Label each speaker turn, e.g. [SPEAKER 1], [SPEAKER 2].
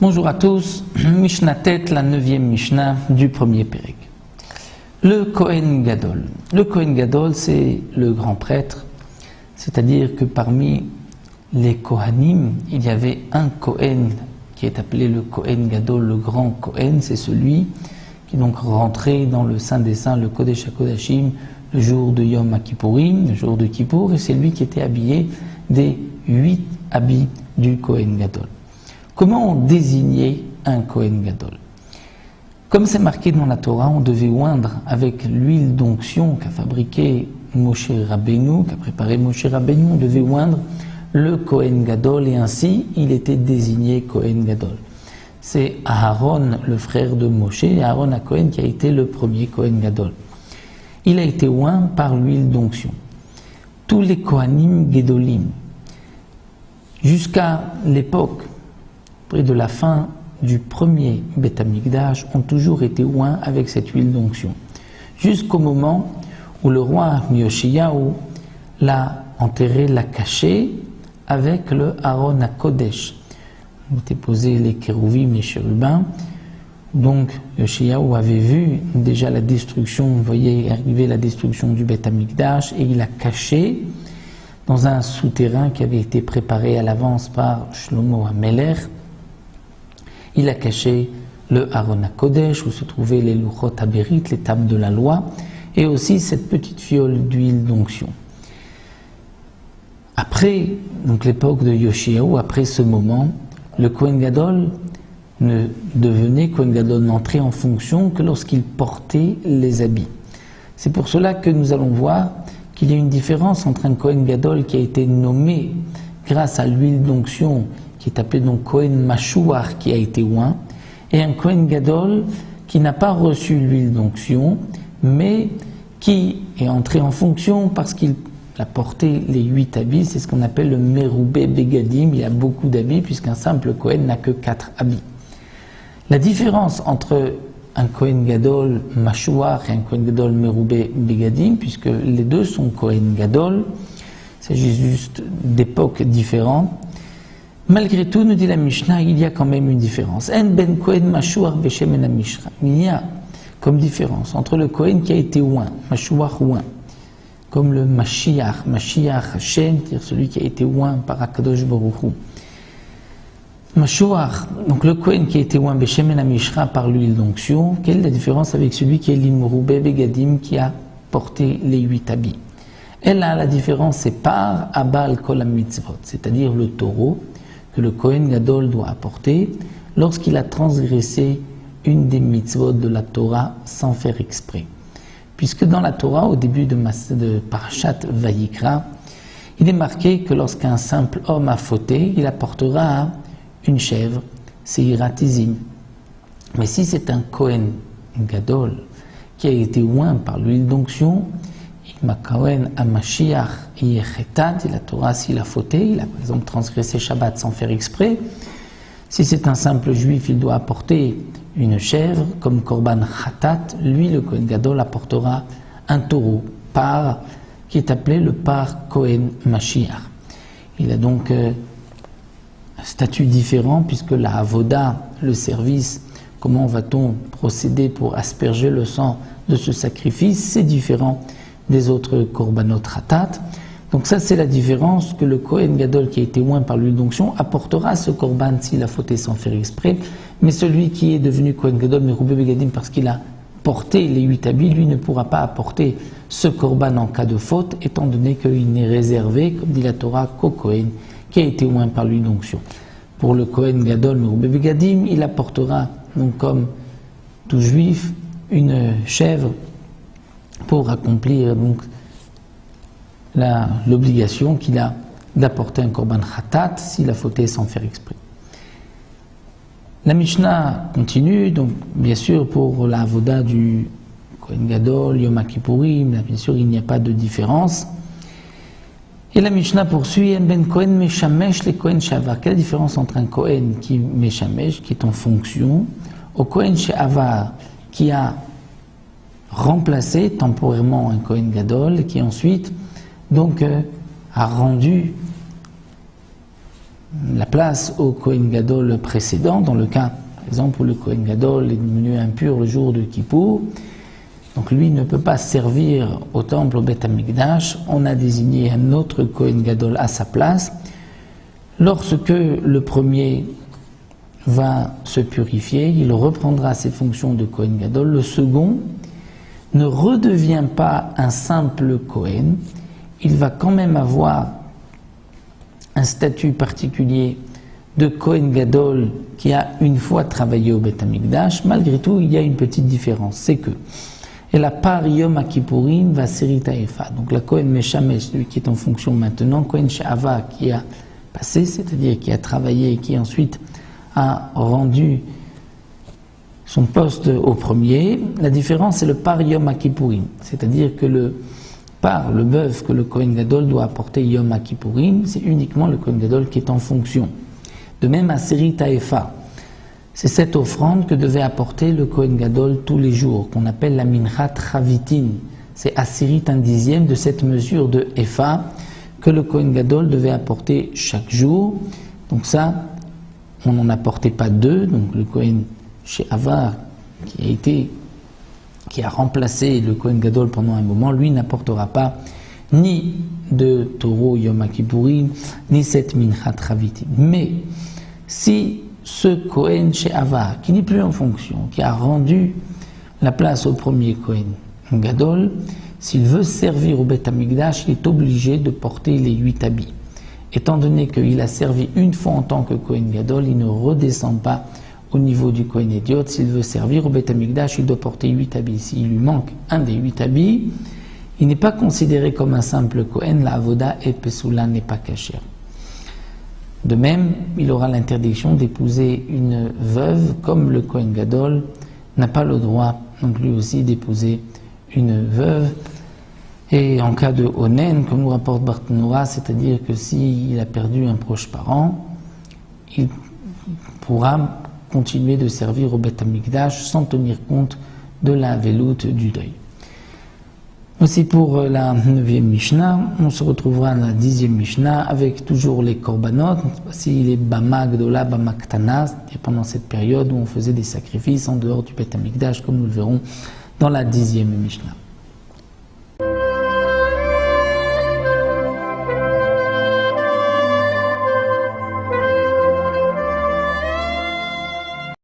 [SPEAKER 1] Bonjour à tous, Mishnah Tet, la 9e Mishnah du premier Pérec. Le Kohen Gadol. Le Kohen Gadol, c'est le grand prêtre, c'est-à-dire que parmi les Kohanim, il y avait un Kohen qui est appelé le Kohen Gadol, le grand Kohen, c'est celui qui donc rentrait dans le Saint des Saints, le Kodesh HaKodashim, le jour de Yom HaKippourim, le jour de Kippour, et c'est lui qui était habillé des 8 habits du Kohen Gadol. Comment on désignait un Kohen Gadol? Comme c'est marqué dans la Torah, on devait oindre avec l'huile d'onction qu'a fabriqué Moshe Rabbeinu, qu'a préparé Moshe Rabbeinu, on devait oindre le Kohen Gadol et ainsi il était désigné Kohen Gadol. C'est Aaron, le frère de Moshe, Aaron à Kohen, qui a été le premier Kohen Gadol. Il a été oint par l'huile d'onction. Tous les Kohanim Gedolim, jusqu'à l'époque, près de la fin du premier Beth Amikdash, ont toujours été oints avec cette huile d'onction. Jusqu'au moment où le roi Yoshiyahu l'a enterré, l'a caché avec le Aaron HaKodesh. On était posé les kérouvim, les chérubins. Donc Yoshiyahu avait vu déjà la destruction, vous voyez arriver la destruction du Beth Amikdash, et il a caché dans un souterrain qui avait été préparé à l'avance par Shlomo HaMelech. Il a caché le Aaron HaKodesh où se trouvaient les Luchot HaBerit, les tables de la loi, et aussi cette petite fiole d'huile d'onction. Après donc l'époque de Yoshiyahu, après ce moment, le Kohen Gadol ne devenait Kohen Gadol, n'entrait en fonction que lorsqu'il portait les habits. C'est pour cela que nous allons voir qu'il y a une différence entre un Kohen Gadol qui a été nommé grâce à l'huile d'onction, qui est appelé donc Kohen Mashuach, qui a été oint, et un Kohen Gadol qui n'a pas reçu l'huile d'onction, mais qui est entré en fonction parce qu'il a porté les 8 habits. C'est ce qu'on appelle le Meroubé Begadim. Il a beaucoup d'habits, puisqu'un simple Kohen n'a que 4 habits. La différence entre un Kohen Gadol Mashuach et un Kohen Gadol Meroubé Begadim, puisque les deux sont Kohen Gadol, il s'agit juste d'époques différentes. Malgré tout, nous dit la Mishnah, il y a quand même une différence. En ben Kohen Mashuach beshem en Mishnah. Il y a comme différence entre le Kohen qui a été oint, Mashuach oint, comme le Mashiach, Mashiach Hashem, c'est-à-dire celui qui a été oint par Akadosh Baruch Hu. Mashuach, donc le Kohen qui a été oint beshem en Mishnah par l'huile d'onction, quelle est la différence avec celui qui est l'Imroubé Begadim, qui a porté les 8 habits? Elle a la différence, c'est par Abal Kol HaMitzvot, c'est-à-dire le taureau que le Kohen Gadol doit apporter lorsqu'il a transgressé une des mitzvot de la Torah sans faire exprès. Puisque dans la Torah, au début de Parashat Vayikra, il est marqué que lorsqu'un simple homme a fauté, il apportera une chèvre, Seirat Tizim. Mais si c'est un Kohen Gadol qui a été oint par l'huile d'onction, Kohen Amashiach Yechetat, la Torah, s'il a fauté, il a par exemple transgressé Shabbat sans faire exprès. Si c'est un simple juif, il doit apporter une chèvre comme Korban Khatat. Lui, le Kohen Gadol, apportera un taureau, qui est appelé le par Kohen Mashiach. Il a donc un statut différent, puisque la Avoda, le service, comment va-t-on procéder pour asperger le sang de ce sacrifice, c'est différent des autres korbanot khatat. Donc ça, c'est la différence, que le Kohen Gadol qui a été oint par l'huile d'onction apportera ce korban s'il a fauté sans faire exprès, mais celui qui est devenu Kohen Gadol Meroubé Begadim parce qu'il a porté les 8 habits, lui ne pourra pas apporter ce korban en cas de faute, étant donné qu'il n'est réservé, comme dit la Torah, qu'au Kohen qui a été oint par l'huile d'onction. Pour le Kohen Gadol Meroubé Begadim, il apportera, donc comme tout juif, une chèvre pour accomplir donc l'obligation qu'il a d'apporter un korban khatat s'il a fauté sans faire exprès. La Mishnah continue, donc bien sûr pour la avoda du Kohen Gadol, Yom HaKippourim, bien sûr il n'y a pas de différence. Et la Mishnah poursuit, En ben Kohen meshamesh le Kohen she'avar. Quelle est la différence entre un Kohen qui meshamesh, qui est en fonction, au Kohen she'avar, qui a remplacé temporairement un Kohen Gadol, qui ensuite donc a rendu la place au Kohen Gadol précédent, dans le cas, par exemple, où le Kohen Gadol est devenu impur le jour de Kippour. Donc lui ne peut pas servir au temple, au Beth Amikdash. On a désigné un autre Kohen Gadol à sa place. Lorsque le premier va se purifier, il reprendra ses fonctions de Kohen Gadol. Le second ne redevient pas un simple Kohen. Il va quand même avoir un statut particulier de Kohen Gadol qui a une fois travaillé au Beth Amikdash. Malgré tout, il y a une petite différence, c'est que et la part Yom Kippourim va Serita Efa. Donc la Kohen Meshamesh, celui qui est en fonction maintenant, Kohen She'ava qui a passé, c'est-à-dire qui a travaillé et qui ensuite a rendu son poste au premier. La différence, c'est le par Yom Kippourim, c'est-à-dire que le bœuf que le Kohen Gadol doit apporter Yom Kippourim, c'est uniquement le Kohen Gadol qui est en fonction. De même à Serita Efa. C'est cette offrande que devait apporter le Kohen Gadol tous les jours, qu'on appelle la Minchat Chavitin. C'est Asirit un dixième de cette mesure de Efa que le Kohen Gadol devait apporter chaque jour. Donc ça, on n'en apportait pas deux. Donc le Kohen She'avar, qui a remplacé le Kohen Gadol pendant un moment, lui n'apportera pas ni de taureau Yom Kippourim, ni cette Minchat Chavitin. Mais si ce Kohen She'avar, qui n'est plus en fonction, qui a rendu la place au premier Kohen Gadol, s'il veut servir au Beth Amikdash, il est obligé de porter les 8 habits. Étant donné qu'il a servi une fois en tant que Kohen Gadol, il ne redescend pas au niveau du Kohen Hédiot. S'il veut servir au Beth Amikdash, il doit porter 8 habits. S'il lui manque un des 8 habits, il n'est pas considéré comme un simple Kohen, la Avoda et Pesula n'est pas cachère. De même, il aura l'interdiction d'épouser une veuve, comme le Kohen Gadol n'a pas le droit non plus aussi d'épouser une veuve. Et en cas de onen, comme nous rapporte Barthénoa, c'est-à-dire que s'il a perdu un proche parent, il pourra continuer de servir au Beth Amikdash sans tenir compte de la veloute du deuil. Aussi pour la 9e Mishnah, on se retrouvera dans la 10e Mishnah avec toujours les korbanot, s'il est Bama Gdola, Bama Ktana, c'est-à-dire pendant cette période où on faisait des sacrifices en dehors du Beth Amikdash, comme nous le verrons dans la 10e Mishnah.